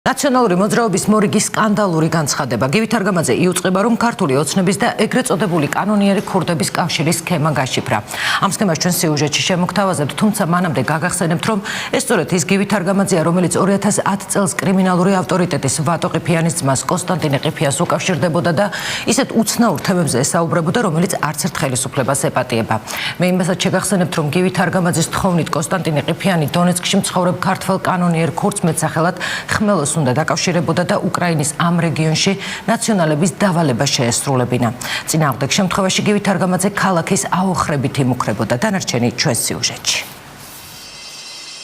ნაციონალური მოძრაობის მორიგი სკანდალური განცხადება. გივით არგამაძე იუწყება, რომ ქართული ოცნების და ეგრეთ წოდებული კანონიერი ქურდების კავშირის სქემა გაშიფრა. ამ სქემას ჩვენ სიუჟეტში შემოგთავაზებთ, თუმცა მანამდე გაგახსენებთ, რომ ეს სწორედ ის გივით არგამაძეა, რომელიც 2010 წელს კრიმინალური ავტორიტეტის ვატო ყიფიანის ძმას კონსტანტინე ყიფიას უკავშირდებოდა და ისეთ უცნაურ თემებზე ესაუბრებოდა, რომელიც არც ერთ ხელისუფლებას ეპატიება. მე იმასაც შეგახსენებთ, რომ გივით არგამაძის თხოვნით კონსტანტინე ყიფიანი დონეცკში მცხოვრებ ქართველ კანონიერ ქურდს მეტსახელად ხმელოს უნდა დაკავშირებოდა და უკრაინის ამ რეგიონში ნაციონალების დავალება შეესრულებინა. წინააღმდეგ შემთხვევაში გივით არგამაძე ქალაქის აოხრებით იმუქრებოდა. დანარჩენი ჩვენ სიუჟეტში.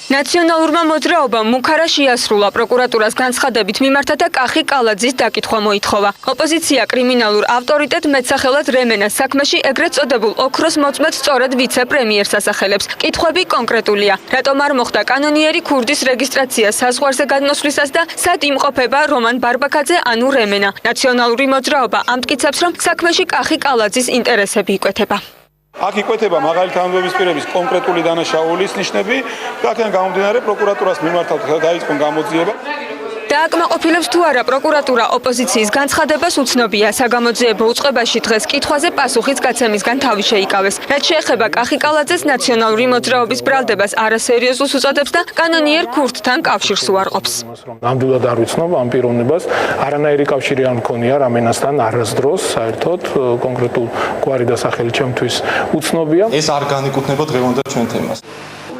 ნაციონალურმა მოძრაობამ მუქარა შეასრულა პროკურატურას განცხადებით მიმართა და კახი კალაძის დაკითხვა მოითხოვა. ოპოზიცია კრიმინალურ ავტორიტეტ მეტსახელად რემენას საქმეში ეგრეთ წოდებულ ოქროს მოწმედ სწორედ ვიცე-პრემიერს ასახელებს. კითხვები კონკრეტულია. რატომ არ მოხდა კანონიერი ქურდის რეგისტრაცია საზღვარზე გადმოსვლისას და სად იმყოფება რომან ბარბაქაძე ანუ რემენა? ნაციონალური მოძრაობა ამტკიცებს, რომ საქმეში კახი კალაძის ინტერესები იკვეთება. აქ იკვეთება მაღალი თანამდებობის კონკრეტული დანაშაულის ნიშნები და აქედან გამომდინარე პროკურატურას მიმართავ დაიწყო გამოძიება. დააკმაყოფილებს თუ არა პროკურატურა ოპოზიციის განცხადებას უცნობია. საგამოძიებო უწყებაში დღეს კითხვაზე პასუხის გაცემისგან თავი შეიკავეს. რაც შეეხება კახი კალაძეს, ნაციონალური მოძრაობის ბრალდებას არასერიოზულს უწოდებს და კანონიერ ქურდთან კავშირს უარყოფს. ნამდვილად არ ვიცნობ ამ პიროვნებას, არანაირი კავშირი არ მქონია რამენასთან არასდროს, საერთოდ კონკრეტულ გვარი და სახელი ჩემთვის უცნობია. ეს არ განეკუთვნება დღევანდელ ჩვენ თემას.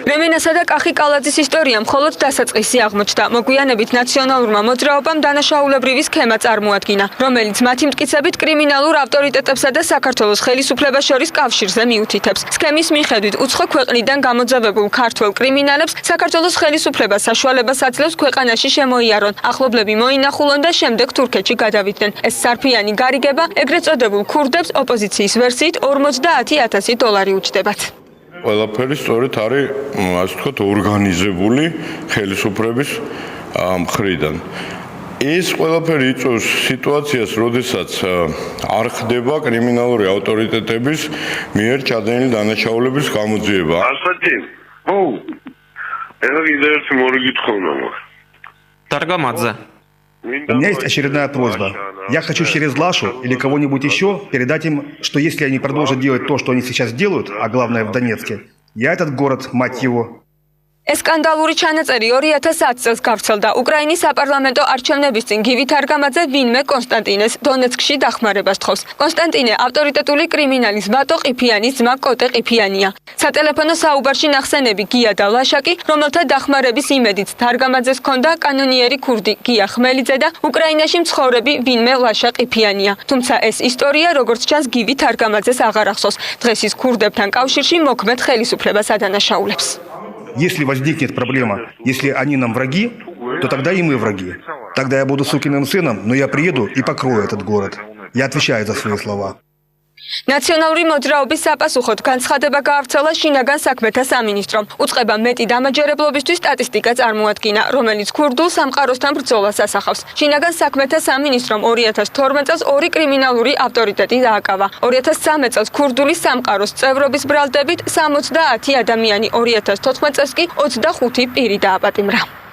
რემენასა და კახი კალაძის ისტორია მხოლოდ დასაწყისი აღმოჩნდა. მოგვიანებით ნაციონალურმა მოძრაობამ დანაშაულებრივი სქემა წარმოადგინა, რომელიც მათი მტკიცებით კრიმინალურ ავტორიტეტებსა და საქართველოს ხელისუფლებას შორის კავშირზე მიუთითებს. სქემის მიხედვით უცხო ქვეყნიდან გამოძევებულ ქართველ კრიმინალებს საქართველოს ხელისუფლება საშუალებას აძლევს ქვეყანაში შემოიარონ, ახლობლები მოინახულონ და შემდეგ თურქეთში გადავიდნენ. ეს სარფიანი გარიგება ეგრეთ წოდებულ ქურდებს ოპოზიციის ვერსიით $50,000 უჯდებათ. ყველაფერი სწორედ არის, ასე ვთქვათ, ორგანიზებული ხელისუფლების მხრიდან. ეს ყველაფერი იწვევს სიტუაციას, როდესაც არ ხდება კრიმინალური ავტორიტეტების მიერ ჩადენილი დანაშაულების გამოძიება. Константин, это идея морги тхонова. Таргамадзе. У меня есть очередная просьба. Я хочу через Лашу или кого-нибудь еще передать им, что если они продолжат делать то, что они сейчас делают, а главное в Донецке, я этот город, мать его. ეს სკანდალური ჩანაწერი 2010 წელს გავრცელდა. უკრაინის საპარლამენტო არჩევნების წინ გივით არგამაძე ვინმე კონსტანტინეს დონეცკში დახმარებას თხოვს. კონსტანტინე ავტორიტეტული კრიმინალის ვატო ყიფიანის ძმა კოტე ყიფიანია. სატელეფონო საუბარში ნახსენები გია და ლაშაკი, რომელთა დახმარების იმედით არგამაძეს ჰქონდა კანონიერი ქურდი გია ხმელიძე და უკრაინაში მცხოვრები ვინმე ლაშა ყიფიანია. თუმცა ეს ისტორია, როგორც ჩანს, გივით არგამაძეს აღარ ახსოვს. დღეს ის ქურდებთან კავშირში მოქმედ ხელისუფლებას ადანაშაულებს. Если возникнет проблема, если они нам враги, то тогда и мы враги. Тогда я буду сукиным сыном, но я приеду и покрою этот город. Я отвечаю за свои слова. ნაციონალური მოძრაობის საპასუხოდ განცხადება გაავრცელა შინაგან საქმეთა სამინისტრომ. უწყება მეტი დამაჯერებლობისთვის სტატისტიკა წარმოადგინა, რომელიც ქურდულ სამყაროსთან ბრძოლას ასახავს. შინაგან საქმეთა სამინისტრომ 2012 წელს 2 კრიმინალური ავტორიტეტი დააკავა. 2013 წელს ქურდული სამყაროს წევრობის ბრალდებით 70 ადამიანი, 2014 წელს კი 25 პირი დააპატიმრა.